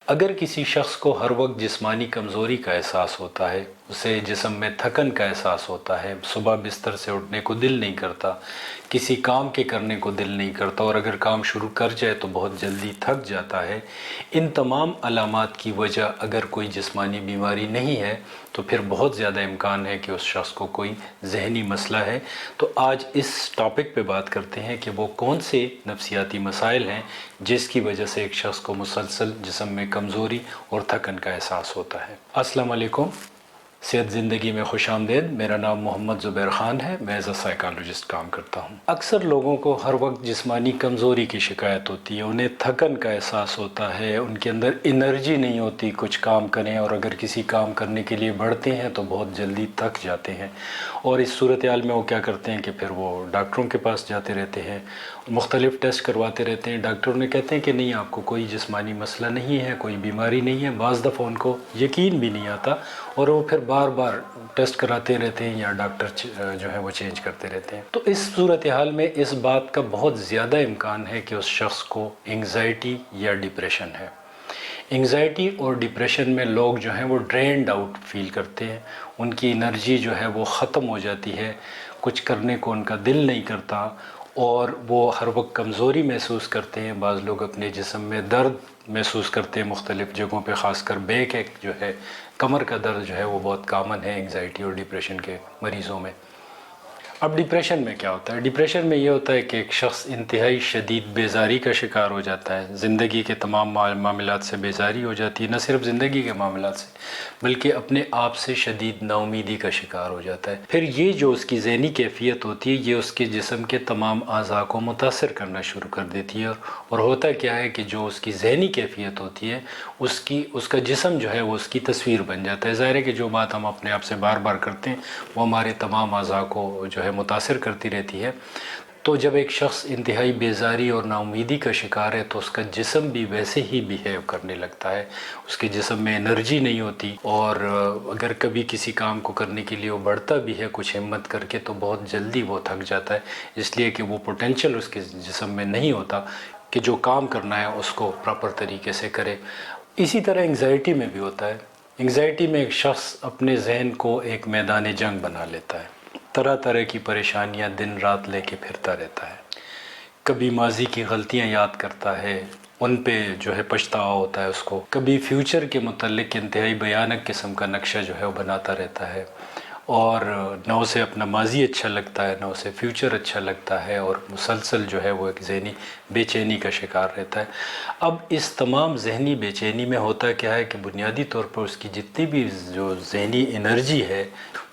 اگر کسی شخص کو ہر وقت جسمانی کمزوری کا احساس ہوتا ہے، اسے جسم میں تھکن کا احساس ہوتا ہے، صبح بستر سے اٹھنے کو دل نہیں کرتا، کسی کام کے کرنے کو دل نہیں کرتا، اور اگر کام شروع کر جائے تو بہت جلدی تھک جاتا ہے، ان تمام علامات کی وجہ اگر کوئی جسمانی بیماری نہیں ہے تو پھر بہت زیادہ امکان ہے کہ اس شخص کو کوئی ذہنی مسئلہ ہے۔ تو آج اس ٹاپک پہ بات کرتے ہیں کہ وہ کون سے نفسیاتی مسائل ہیں جس کی وجہ سے ایک شخص کو مسلسل جسم میں کمزوری اور تھکن کا احساس ہوتا ہے۔ السلام علیکم، صحت زندگی میں خوش آمدید۔ میرا نام محمد زبیر خان ہے، میں ایز اے سائیکالوجسٹ کام کرتا ہوں۔ اکثر لوگوں کو ہر وقت جسمانی کمزوری کی شکایت ہوتی ہے، انہیں تھکن کا احساس ہوتا ہے، ان کے اندر انرجی نہیں ہوتی کچھ کام کریں، اور اگر کسی کام کرنے کے لیے بڑھتے ہیں تو بہت جلدی تھک جاتے ہیں، اور اس صورتحال میں وہ کیا کرتے ہیں کہ پھر وہ ڈاکٹروں کے پاس جاتے رہتے ہیں، مختلف ٹیسٹ کرواتے رہتے ہیں۔ ڈاکٹروں نے کہتے ہیں کہ نہیں، آپ کو کوئی جسمانی مسئلہ نہیں ہے، کوئی بیماری نہیں ہے۔ بعض دفعہ ان کو یقین بھی نہیں آتا اور وہ پھر بار بار ٹیسٹ کراتے رہتے ہیں یا ڈاکٹر جو ہے وہ چینج کرتے رہتے ہیں۔ تو اس صورتحال میں اس بات کا بہت زیادہ امکان ہے کہ اس شخص کو انگزائٹی یا ڈپریشن ہے۔ انگزائٹی اور ڈپریشن میں لوگ جو ہیں وہ ڈرینڈ آؤٹ فیل کرتے ہیں، ان کی انرجی جو ہے وہ ختم ہو جاتی ہے، کچھ کرنے کو ان کا دل نہیں کرتا، اور وہ ہر وقت کمزوری محسوس کرتے ہیں۔ بعض لوگ اپنے جسم میں درد محسوس کرتے ہیں مختلف جگہوں پہ، خاص کر بیک ایک جو ہے، کمر کا درد جو ہے وہ بہت کامن ہے انگزائٹی اور ڈپریشن کے مریضوں میں۔ اب ڈپریشن میں کیا ہوتا ہے؟ ڈپریشن میں یہ ہوتا ہے کہ ایک شخص انتہائی شدید بیزاری کا شکار ہو جاتا ہے، زندگی کے تمام معاملات سے بیزاری ہو جاتی ہے، نہ صرف زندگی کے معاملات سے بلکہ اپنے آپ سے شدید ناامیدی کا شکار ہو جاتا ہے۔ پھر یہ جو اس کی ذہنی کیفیت ہوتی ہے، یہ اس کے جسم کے تمام اعضاء کو متاثر کرنا شروع کر دیتی ہے، اور ہوتا کیا ہے کہ جو اس کی ذہنی کیفیت ہوتی ہے، اس کا جسم جو ہے وہ اس کی تصویر بن جاتا ہے۔ ظاہر ہے کہ جو بات ہم اپنے آپ سے بار بار کرتے ہیں وہ ہمارے تمام اعضاء کو جو ہے متاثر کرتی رہتی ہے۔ تو جب ایک شخص انتہائی بیزاری اور نا امیدی کا شکار ہے تو اس کا جسم بھی ویسے ہی بیہیو کرنے لگتا ہے، اس کے جسم میں انرجی نہیں ہوتی، اور اگر کبھی کسی کام کو کرنے کے لیے وہ بڑھتا بھی ہے کچھ ہمت کر کے تو بہت جلدی وہ تھک جاتا ہے، اس لیے کہ وہ پوٹینشل اس کے جسم میں نہیں ہوتا کہ جو کام کرنا ہے اس کو پراپر طریقے سے کرے۔ اسی طرح انگزائٹی میں بھی ہوتا ہے۔ انگزائٹی میں ایک شخص اپنے ذہن کو ایک میدان جنگ بنا لیتا ہے، طرح طرح کی پریشانیاں دن رات لے کے پھرتا رہتا ہے، کبھی ماضی کی غلطیاں یاد کرتا ہے، ان پہ جو ہے پچھتاوا ہوتا ہے اس کو، کبھی فیوچر کے متعلق انتہائی بھیانک قسم کا نقشہ جو ہے وہ بناتا رہتا ہے، اور نہ اسے اپنا ماضی اچھا لگتا ہے نہ اسے فیوچر اچھا لگتا ہے، اور مسلسل جو ہے وہ ایک ذہنی بے چینی کا شکار رہتا ہے۔ اب اس تمام ذہنی بے چینی میں ہوتا کیا ہے کہ بنیادی طور پر اس کی جتنی بھی جو ذہنی انرجی ہے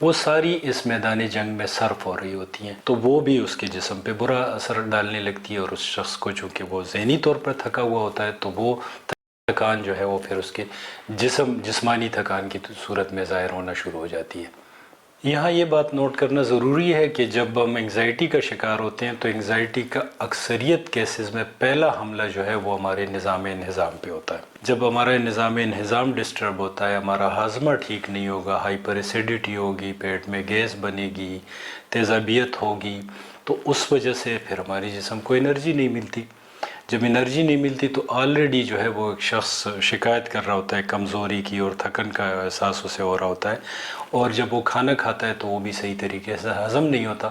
وہ ساری اس میدان جنگ میں صرف ہو رہی ہوتی ہیں، تو وہ بھی اس کے جسم پہ برا اثر ڈالنے لگتی ہے، اور اس شخص کو چونکہ وہ ذہنی طور پر تھکا ہوا ہوتا ہے تو وہ تھکان جو ہے وہ پھر اس کے جسمانی تھکان کی صورت میں ظاہر ہونا شروع ہو جاتی ہے۔ یہاں یہ بات نوٹ کرنا ضروری ہے کہ جب ہم انگزائٹی کا شکار ہوتے ہیں تو انگزائٹی کا اکثریت کیسز میں پہلا حملہ جو ہے وہ ہمارے نظام انہضام پہ ہوتا ہے۔ جب ہمارا نظام انہضام ڈسٹرب ہوتا ہے، ہمارا ہاضمہ ٹھیک نہیں ہوگا، ہائپر ایسیڈیٹی ہوگی، پیٹ میں گیس بنے گی، تیزابیت ہوگی، تو اس وجہ سے پھر ہماری جسم کو انرجی نہیں ملتی۔ جب انرجی نہیں ملتی تو آلریڈی جو ہے وہ ایک شخص شکایت کر رہا ہوتا ہے کمزوری کی اور تھکن کا احساس اسے ہو رہا ہوتا ہے، اور جب وہ کھانا کھاتا ہے تو وہ بھی صحیح طریقے سے ہضم نہیں ہوتا،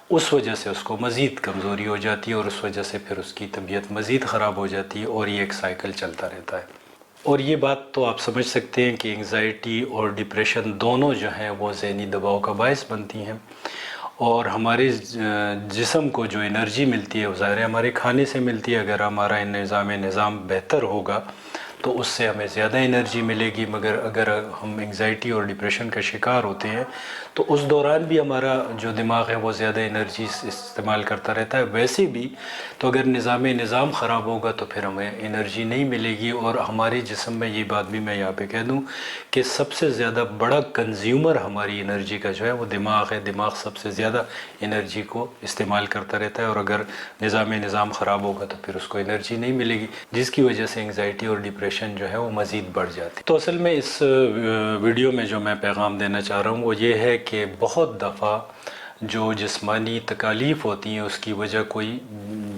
اس وجہ سے اس کو مزید کمزوری ہو جاتی ہے، اور اس وجہ سے پھر اس کی طبیعت مزید خراب ہو جاتی ہے، اور یہ ایک سائیکل چلتا رہتا ہے۔ اور یہ بات تو آپ سمجھ سکتے ہیں کہ انگزائٹی اور ڈپریشن دونوں جو ہیں وہ ذہنی دباؤ کا باعث بنتی ہیں، اور ہمارے جسم کو جو انرجی ملتی ہے وہ ظاہر ہے ہمارے کھانے سے ملتی ہے۔ اگر ہمارا نظام بہتر ہوگا تو اس سے ہمیں زیادہ انرجی ملے گی، مگر اگر ہم انگزائٹی اور ڈپریشن کا شکار ہوتے ہیں تو اس دوران بھی ہمارا جو دماغ ہے وہ زیادہ انرجی استعمال کرتا رہتا ہے۔ ویسے بھی تو اگر نظام خراب ہوگا تو پھر ہمیں انرجی نہیں ملے گی، اور ہمارے جسم میں یہ بات بھی میں یہاں پہ کہہ دوں کہ سب سے زیادہ بڑا کنزیومر ہماری انرجی کا جو ہے وہ دماغ ہے۔ دماغ سب سے زیادہ انرجی کو استعمال کرتا رہتا ہے، اور اگر نظام خراب ہوگا تو پھر اس کو انرجی نہیں ملے گی، جس کی وجہ سے انگزائٹی اور ڈپریشن جو ہے وہ مزید بڑھ جاتی ہے۔ تو اصل میں اس ویڈیو میں جو میں پیغام دینا چاہ رہا ہوں وہ یہ ہے کہ بہت دفعہ جو جسمانی تکالیف ہوتی ہیں اس کی وجہ کوئی